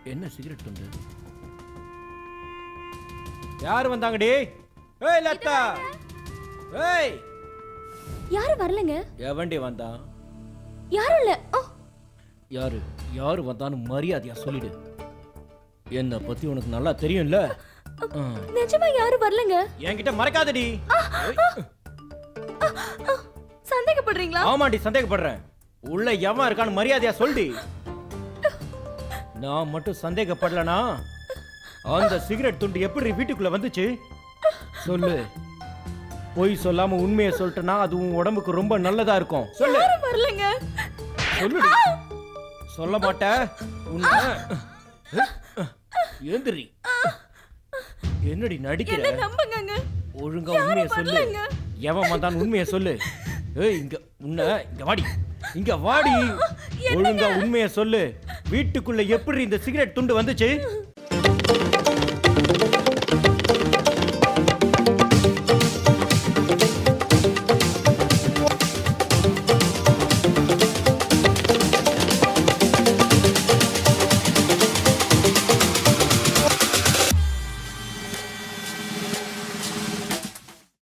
என்ன சிகரெட் துண்டு? யாரு வந்தாங்கடி? ஏய் லதா, ஏய் யாரும் வரலங்க. எவன்டி வந்தான்? யாரும் இல்ல. யாரு வந்தான்னு மரியாதையா சொல்லிடு. என்ன பத்தி உனக்கு நல்லா தெரியும்ல. நிஜமா யாரும் வரலங்க. என்கிட்ட மறைக்காதடி. சந்தேகப்படுறீங்களா? ஆமாடி, சந்தேகப்படுறேன். உள்ள எவன் இருக்கான்னு மரியாதையா சொல்டி. நான் மட்டும் சந்தேகப்படலனா அந்த சிகரெட் துண்டு எப்படி வீட்டுக்குள்ள வந்துச்சு சொல்லு. பொய் சொல்லாம உண்மையை சொல்லிட்டனா அது உன் உடம்புக்கு ரொம்ப நல்லதா இருக்கும். சொல்லு. யாரும் வரலங்க. சொல்லுடி. சொல்ல மாட்ட உண்மை. ஏந்திரி. என்னடி நடிக்கிற? என்ன நம்புங்கங்க. ஒழுங்கா உண்மையை சொல்லு. எவன் வந்தான் உண்மையை சொல்லு. ஏய் இங்க வாடி. இங்க வாடி. ஒழுங்கா உண்மையை சொல்லு. வீட்டுக்குள்ள எப்படி இந்த சிகரெட் துண்டு வந்துச்சு?